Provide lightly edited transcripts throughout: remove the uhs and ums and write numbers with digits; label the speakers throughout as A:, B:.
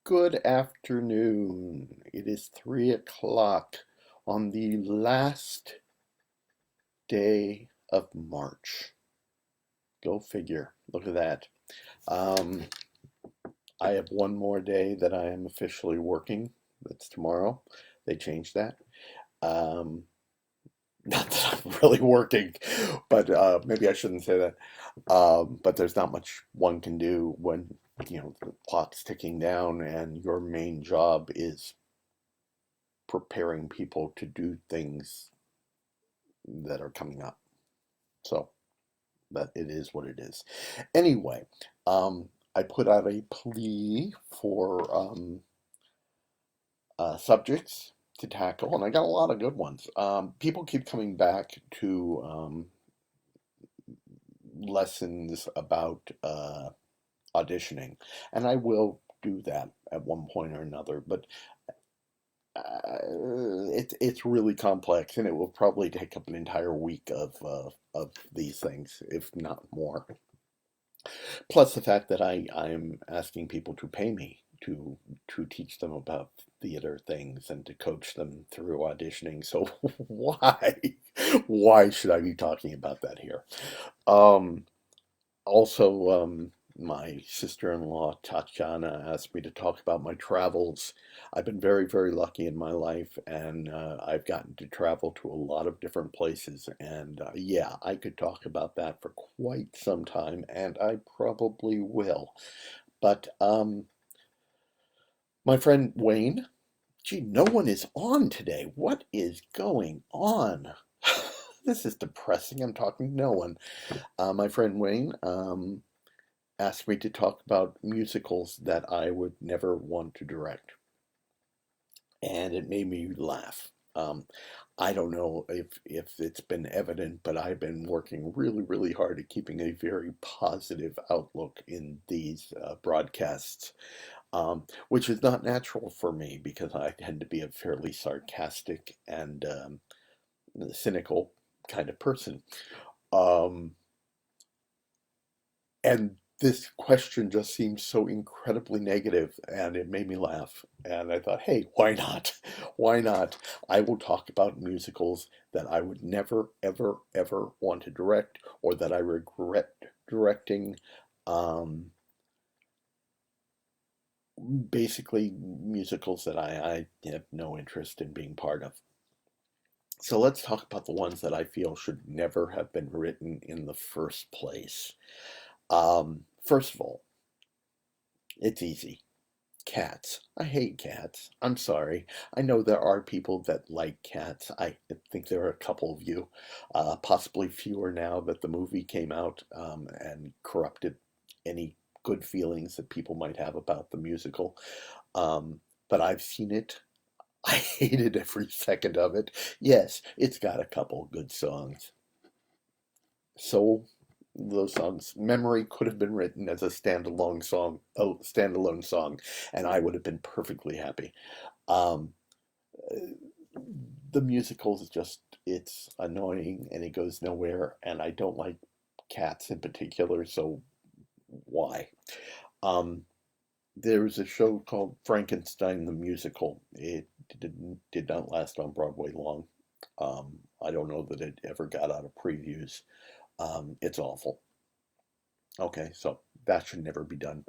A: Good afternoon. It is 3 o'clock on the last day of March. Go figure. Look at that. Um, I have one more day that I am officially working. That's tomorrow. They changed that. Um, Not that I'm really working, but maybe I shouldn't say that. But there's not much one can do when, the clock's ticking down and your main job is preparing people to do things that are coming up. So that it is what it is. Anyway, I put out a plea for subjects to tackle, and I got a lot of good ones. People keep coming back to lessons about auditioning, and I will do that at one point or another, but it's really complex, and it will probably take up an entire week of these things, if not more. Plus the fact that I'm asking people to pay me to teach them about theater things and to coach them through auditioning. So why why should I be talking about that here? Um, Also, my sister-in-law Tatiana asked me to talk about my travels. I've been very, very lucky in my life, and I've gotten to travel to a lot of different places. And yeah, I could talk about that for quite some time, and I probably will. But my friend Wayne, gee, no one is on today. What is going on? This is depressing. I'm talking to no one. My friend Wayne, asked me to talk about musicals that I would never want to direct, and it made me laugh. I don't know if it's been evident, but I've been working really, really hard at keeping a very positive outlook in these broadcasts, which is not natural for me because I tend to be a fairly sarcastic and cynical kind of person. Um, And this question just seemed so incredibly negative, and it made me laugh. And I thought, hey, why not? Why not? I will talk about musicals that I would never, ever, ever want to direct or that I regret directing. Um, Basically, musicals that I have no interest in being part of. So let's talk about the ones that I feel should never have been written in the first place. First of all, it's easy. Cats. I hate cats. I'm sorry. I know there are people that like cats. I think there are a couple of you, possibly fewer now that the movie came out and corrupted any good feelings that people might have about the musical. But I've seen it. I hated every second of it. Yes, it's got a couple good songs. So those songs, Memory could have been written as a standalone song, and I would have been perfectly happy. Um, the musical is just, it's annoying and it goes nowhere, and I don't like cats in particular, so why? Um, there's a show called Frankenstein the Musical. It did not last on Broadway long. I don't know that it ever got out of previews. It's awful. Okay, so that should never be done.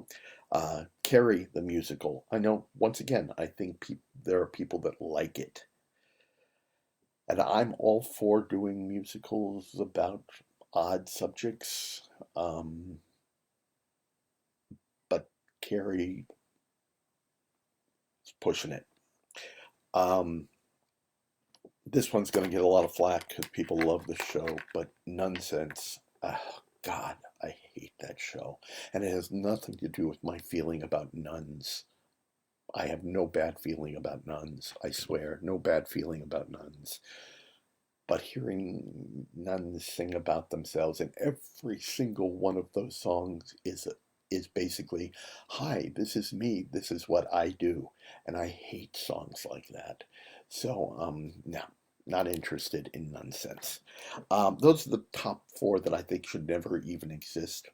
A: Carrie the Musical. I know, once again, I think there are people that like it. And I'm all for doing musicals about odd subjects, but Carrie is pushing it. Um, this one's going to get a lot of flack because people love the show, but Nonsense. Oh, God, I hate that show. And it has nothing to do with my feeling about nuns. I have no bad feeling about nuns. I swear, no bad feeling about nuns. But hearing nuns sing about themselves, and every single one of those songs is basically, "Hi, this is me. This is what I do," and I hate songs like that. So, no, not interested in nonsense. Those are the top four that I think should never even exist.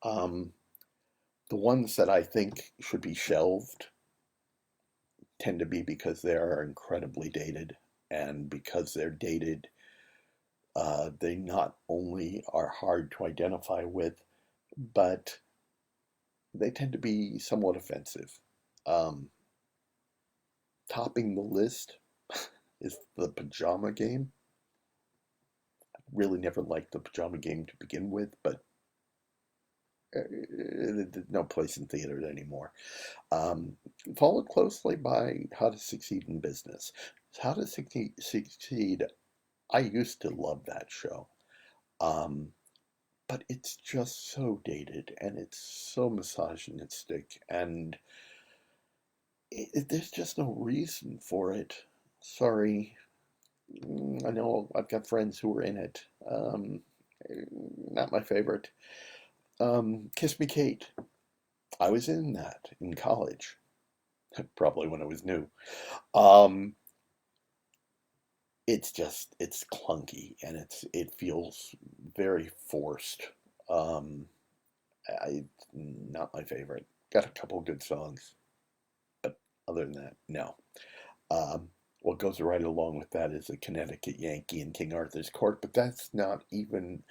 A: Um, the ones that I think should be shelved. tend to be because they are incredibly dated. And because they're dated, they not only are hard to identify with, but they tend to be somewhat offensive. Um, Topping the list is the pajama game. Really never liked the pajama game to begin with, but no place in theaters anymore. Um, Followed closely by How to Succeed in Business. How to Succeed, I used to love that show. Um, but it's just so dated and it's so misogynistic, and there's just no reason for it. Sorry. I know I've got friends who were in it. Not my favorite. Kiss Me Kate. I was in that in college, probably when I was new. Um, it's clunky and it feels very forced. Um, Not my favorite. Got a couple good songs, but other than that, no. Um, what goes right along with that is a Connecticut Yankee in King Arthur's Court, but that's not even.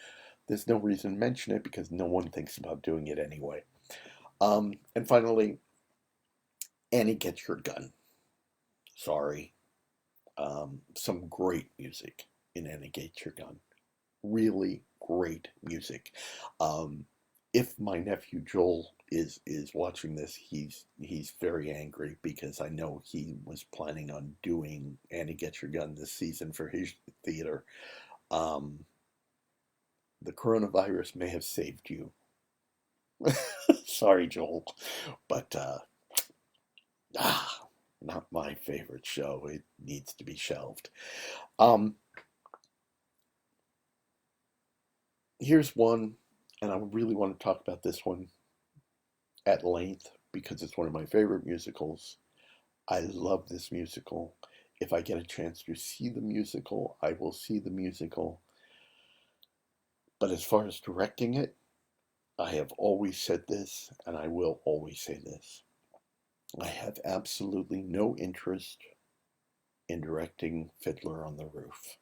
A: There's no reason to mention it because no one thinks about doing it anyway. And finally, Annie Gets Your Gun. Sorry. Some great music in Annie Gets Your Gun. Really great music. Um, if my nephew Joel is watching this, he's very angry because I know he was planning on doing Annie Get Your Gun this season for his theater. Um, the coronavirus may have saved you. Sorry, Joel, but ah, not my favorite show. It needs to be shelved. Um, Here's one, and I really want to talk about this one at length because it's one of my favorite musicals. I love this musical. If I get a chance to see the musical, I will see the musical. But as far as directing it, I have always said this, and I will always say this. I have absolutely no interest in directing Fiddler on the Roof.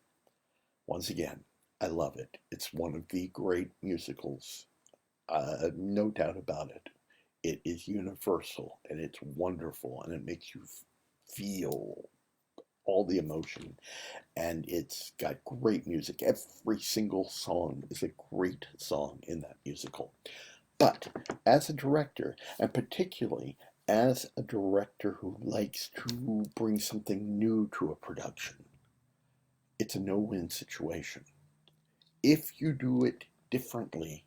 A: Once again, I love it. It's one of the great musicals, no doubt about it. It is universal and it's wonderful and it makes you feel all the emotion, and it's got great music. Every single song is a great song in that musical. But as a director, and particularly as a director who likes to bring something new to a production, it's a no-win situation. If you do it differently,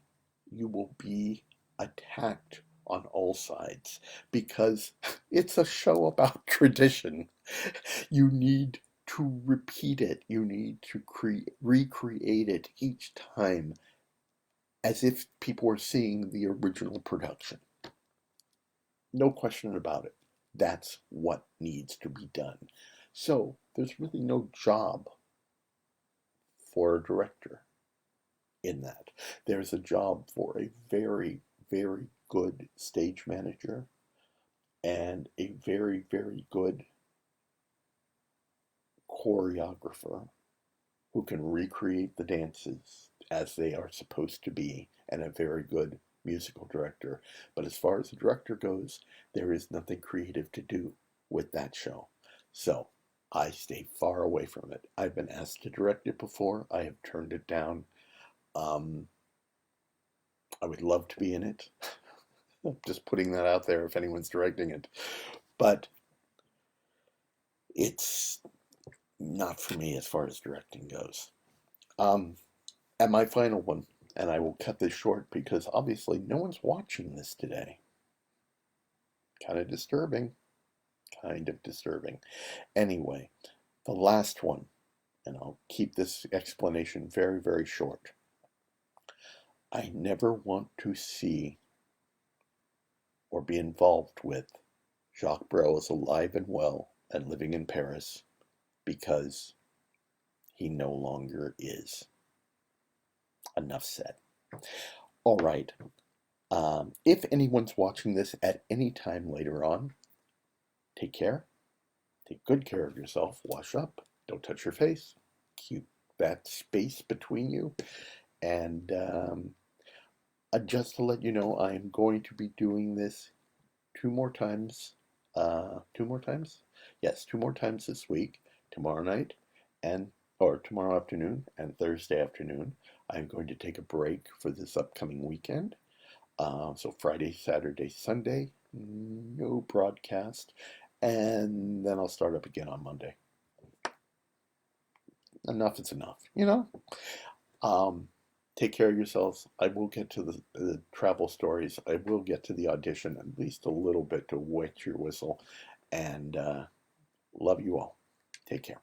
A: you will be attacked on all sides because it's a show about tradition. You need to repeat it, you need to recreate it each time as if people were seeing the original production. No question about it. That's what needs to be done. So there's really no job for a director in that. There's a job for a very, very good stage manager and a very, very good choreographer who can recreate the dances as they are supposed to be, and a very good musical director. But as far as the director goes, there is nothing creative to do with that show. So I stay far away from it. I've been asked to direct it before. I have turned it down. Um, I would love to be in it. Just putting that out there if anyone's directing it. But it's not for me as far as directing goes. Um, and my final one, and I will cut this short because obviously no one's watching this today. Kind of disturbing. Kind of disturbing. Anyway, the last one, and I'll keep this explanation very, very short. I never want to see or be involved with Jacques Brel is alive and well and living in Paris because he no longer is. Enough said. All right. If anyone's watching this at any time later on, take care Take good care of yourself. Wash up. Don't touch your face. Keep that space between you. And just to let you know, I am going to be doing this two more times. Two more times? Yes, two more times this week. Tomorrow night and or tomorrow afternoon and Thursday afternoon. I'm going to take a break for this upcoming weekend. So Friday, Saturday, Sunday, no broadcast, and then I'll start up again on Monday. Enough is enough, you know. Um, Take care of yourselves. I will get to the travel stories. I will get to the audition at least a little bit to wet your whistle, and love you all. Take care.